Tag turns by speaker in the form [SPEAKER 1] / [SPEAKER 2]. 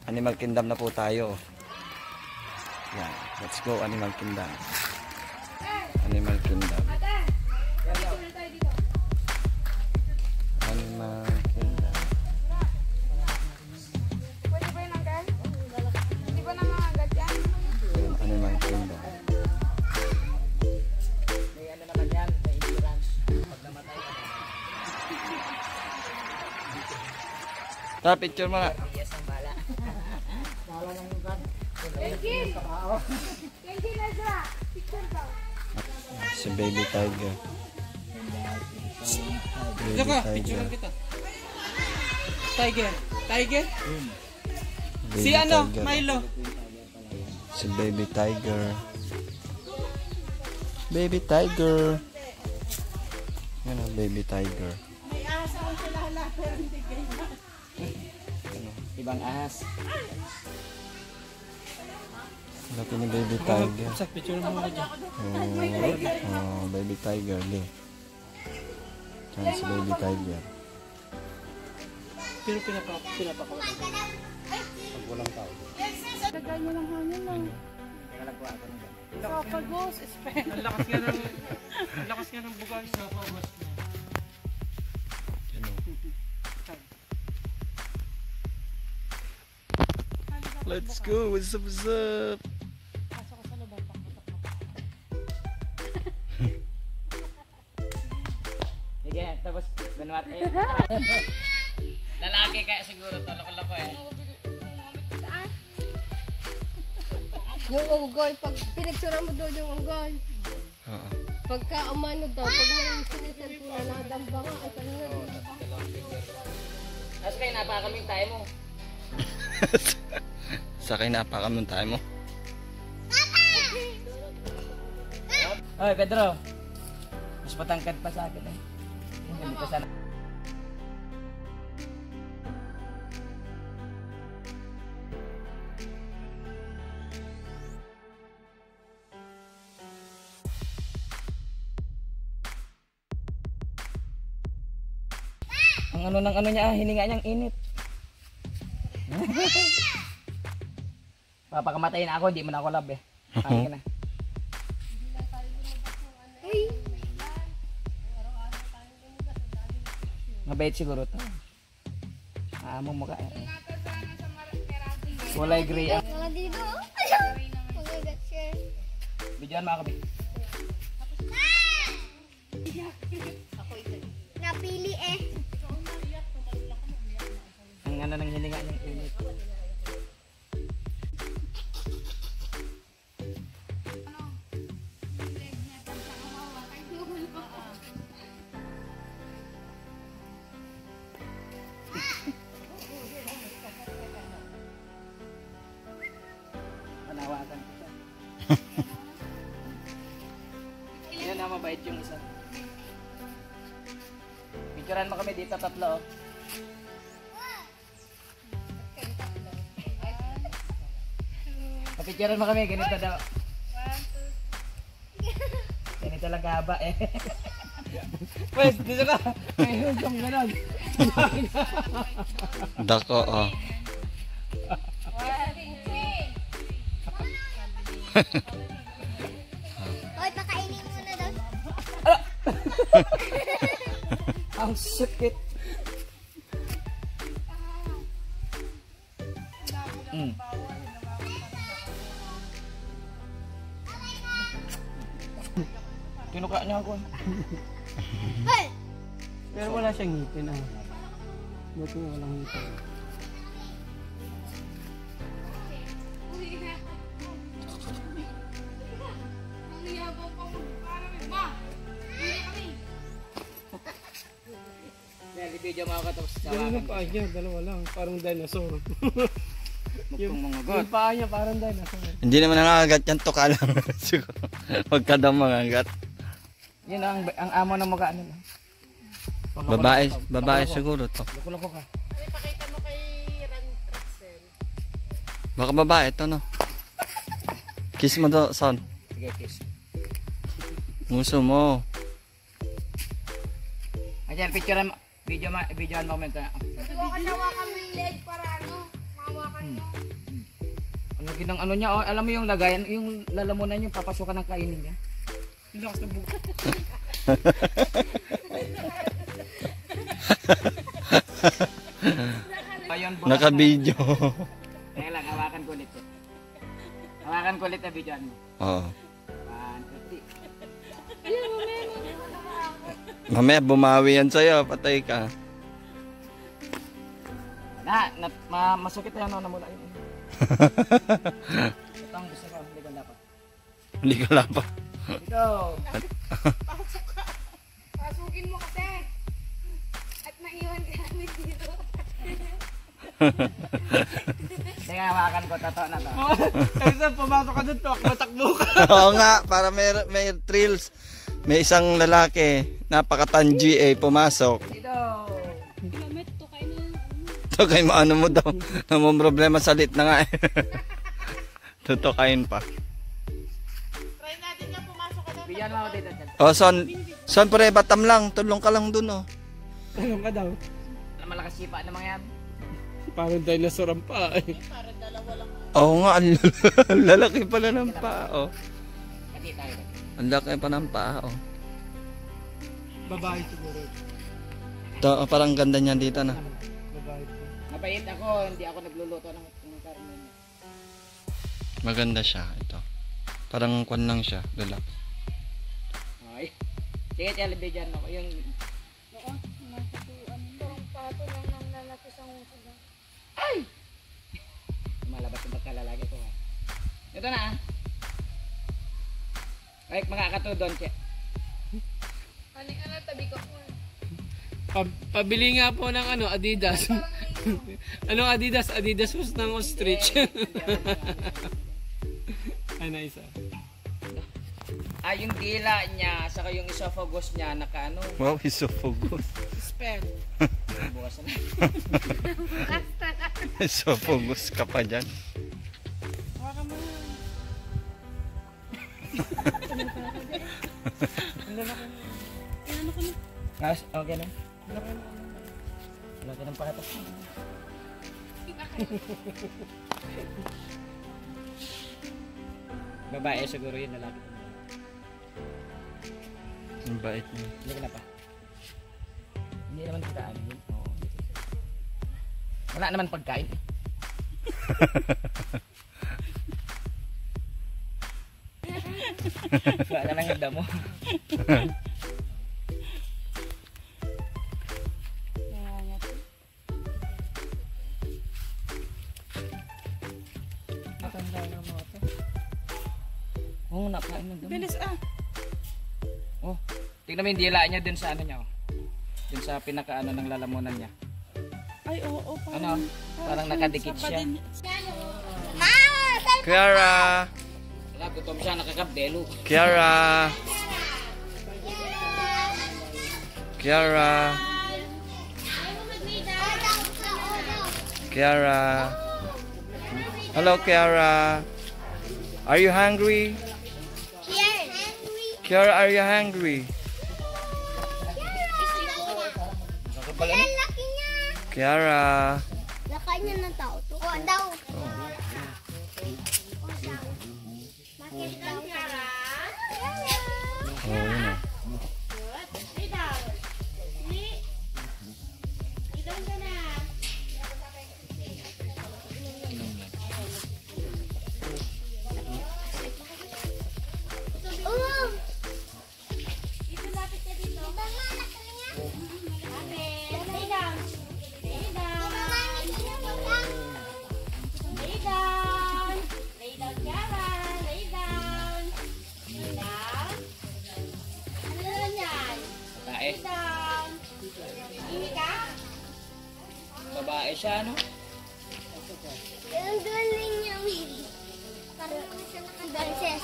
[SPEAKER 1] Animal Kingdom na po tayo. Yan, let's go Animal Kingdom. Animal Kingdom. Animal Kingdom.
[SPEAKER 2] Pwede ba yun hanggang? Hindi ba naman agad yan?
[SPEAKER 1] Animal Kingdom.
[SPEAKER 3] May ano naman yan, may insurance. Pag namatay ka
[SPEAKER 1] Tara, picture mo nga.
[SPEAKER 3] yes ang bala. Bala ng lugar.
[SPEAKER 2] Kenji! Kenji, Ezra! Picture daw.
[SPEAKER 1] Si Baby Tiger. Baby Tiger.
[SPEAKER 4] Tiger. Tiger?
[SPEAKER 1] Baby
[SPEAKER 4] Si ano?
[SPEAKER 1] Tiger.
[SPEAKER 4] Milo.
[SPEAKER 1] Si Baby Tiger. Baby Tiger. Yan ang Baby Tiger.
[SPEAKER 2] May asa ko sila lahat pero hindi kayo.
[SPEAKER 3] Ibang ahas.
[SPEAKER 1] Laki ni Baby Tiger.
[SPEAKER 4] Sa picture mo ako dyan.
[SPEAKER 1] Oh, Baby Tiger. Di. Yan si Baby Tiger.
[SPEAKER 4] Pero pinapakawalan.
[SPEAKER 1] Pag walang tao.
[SPEAKER 2] Lagay nyo lang hangin lang.
[SPEAKER 3] Kalagwa ako ng
[SPEAKER 2] Esophagus,
[SPEAKER 4] Ang lakas nga ng bugal sa pagos.
[SPEAKER 1] Let's go. What's up? What's up?
[SPEAKER 3] Sige, tapos Benwat eh. Lalaki kaya siguro to, loko-loko eh.
[SPEAKER 5] Yung unggoy, pag pinagsuran mo doon yung unggoy,
[SPEAKER 1] Oo.
[SPEAKER 5] pagka umano daw, pag may sinisan po na nadamba nga, ay kanina doon.
[SPEAKER 3] Tapos kayo napakaming tayo mo.
[SPEAKER 1] Sa akin napakamon tayo mo.
[SPEAKER 3] Oy, Pedro. Mas matangkad pa sa akin eh. Hindi ko sana. Ang ano ng ano niya, hininga niyang init. Papakamatay na ako, hindi mo na ako love eh. Kain ka na. Mabait siguro to. Mo ka eh. Kulay gray ah.
[SPEAKER 5] Mga dito, mga gatshare.
[SPEAKER 3] Bidyoan mo ako, Bi.
[SPEAKER 5] Napili eh.
[SPEAKER 3] Ang ano ng hininga niyang init. Panawagan ko siya. Yan na, mabait yung isa. Picturean mo kami dito, tatlo oh. Picturean mo kami, ganito daw. Ganito lang kahaba eh. Pwes, dito ka. Ayun, kung gano'n.
[SPEAKER 1] Dako, oh.
[SPEAKER 5] Hoy, pakainin mo na daw.
[SPEAKER 3] Ang sakit. Kinuka niya ako.
[SPEAKER 4] Pero wala siyang ngipin ah. Buti nga walang ngipin.
[SPEAKER 3] Yan, i-video mo ako tapos
[SPEAKER 4] Ganun
[SPEAKER 3] sawakan.
[SPEAKER 4] yung paa niya, dalawa lang. Parang dinosaur.
[SPEAKER 3] Mukhang mga god.
[SPEAKER 4] Yung paa niya parang dinosaur.
[SPEAKER 1] Hindi naman nangangagat yan to ka lang. Siguro. Huwag ka daw mangangat.
[SPEAKER 3] Yun ang amo ng mukha nila.
[SPEAKER 1] Babae siguro to.
[SPEAKER 3] Loko-loko ka.
[SPEAKER 5] Pakita mo kay Russell.
[SPEAKER 1] Baka babae to, no? Kiss mo to, son.
[SPEAKER 3] Sige, kiss.
[SPEAKER 1] Muso mo.
[SPEAKER 3] Ayan, picturean mo. Videoan mo moment.
[SPEAKER 2] Hawakan mo yung leg para ano, mahawakan
[SPEAKER 3] Ano ginang ano niya, oh, alam mo yung lagayan, yung lalamunan yung papasukan ng kainin niya. Yung lakas ng buka. Ayun, bukas
[SPEAKER 1] Naka-video.
[SPEAKER 3] na. Teka lang, hawakan ko ulit. Hawakan ko ulit na videoan mo.
[SPEAKER 1] Oo.
[SPEAKER 3] 1, 2, 3.
[SPEAKER 1] Mamaya bumawi yan sa'yo, patay ka.
[SPEAKER 3] Masakit yan, no, namula yun. Ito ang gusto ko, hindi ko dapat.
[SPEAKER 1] Hindi ka lapa.
[SPEAKER 3] Ito.
[SPEAKER 2] Pasukin mo kasi. At naiwan ka namin dito.
[SPEAKER 3] Teka, hawakan ko, totoo na to. Kasi pumasok ka dun, matakbo ka.
[SPEAKER 1] Oo nga, para may thrills. May isang lalaki, napaka-tangy pumasok.
[SPEAKER 3] Ito.
[SPEAKER 1] Ito kay maano mo daw. Namang problema sa lit na nga eh. Tutukain pa.
[SPEAKER 2] Try natin na pumasok ka doon.
[SPEAKER 3] Bigyan mo ako dito.
[SPEAKER 1] Oh, son pre, batam lang. Tulong ka lang dun oh.
[SPEAKER 4] Ano ka daw?
[SPEAKER 3] Malakas sipa ng mga yan.
[SPEAKER 4] Parang dinosaur ang pa eh.
[SPEAKER 1] Oo nga, ang lalaki pala ng paa oh.
[SPEAKER 3] Kati tayo.
[SPEAKER 1] Ang laki pa ng paa oh.
[SPEAKER 4] Babae siguro.
[SPEAKER 1] Ito, parang ganda niya dito na.
[SPEAKER 4] Babae po.
[SPEAKER 3] Mabait ako, hindi ako nagluluto ng karne.
[SPEAKER 1] Maganda siya ito. Parang kwan lang siya, lalaki.
[SPEAKER 3] Ay. Sige, television ako. Yung
[SPEAKER 2] Parang pato lang ng lalaki sa nguso doon.
[SPEAKER 3] malabas yung pagkalalaki ko ha. Ito na ah. Ay, mga katudon, che.
[SPEAKER 2] Ano, tabi ko po.
[SPEAKER 4] Pabili nga po ng ano, Adidas. Anong Adidas? Adidas was ng ostrich. Ay, na isa.
[SPEAKER 3] Ah, yung dila niya, saka yung esophagus niya, naka ano,
[SPEAKER 1] Wow, esophagus.
[SPEAKER 3] spell. Bukas na.
[SPEAKER 1] Esophagus ka pa dyan.
[SPEAKER 3] Guys, okay na. Laki ng patas. Babae siguro yun, lalaki.
[SPEAKER 1] Ang bait niya.
[SPEAKER 3] Hindi ka na pa. Hindi naman pagkain yun. Oo. Wala naman pagkain. Wala lang yung damo. Matanda na mo ito. Oo, nakain ng damo.
[SPEAKER 2] Bilis ah.
[SPEAKER 3] Oh, tignan mo yung dila niya dun sa ano niya. Oh. Dun sa pinakaano ng lalamunan niya.
[SPEAKER 2] Ay, oo.
[SPEAKER 3] Ano? Parang nakadikit siya.
[SPEAKER 1] Kiara!
[SPEAKER 3] Wala, gutom siya, nakakabelo.
[SPEAKER 1] Kiara! Kiara! Kiara! Hello, Kiara! Are you hungry? Kiara, are you hungry? Kiara!
[SPEAKER 5] Lakain niya ng tao to. Oo, daw. Bakit daw?
[SPEAKER 1] Oh, yun ah.
[SPEAKER 3] Babae siya, no?
[SPEAKER 5] Ang galing niya, Will. Parang siya nakadanses.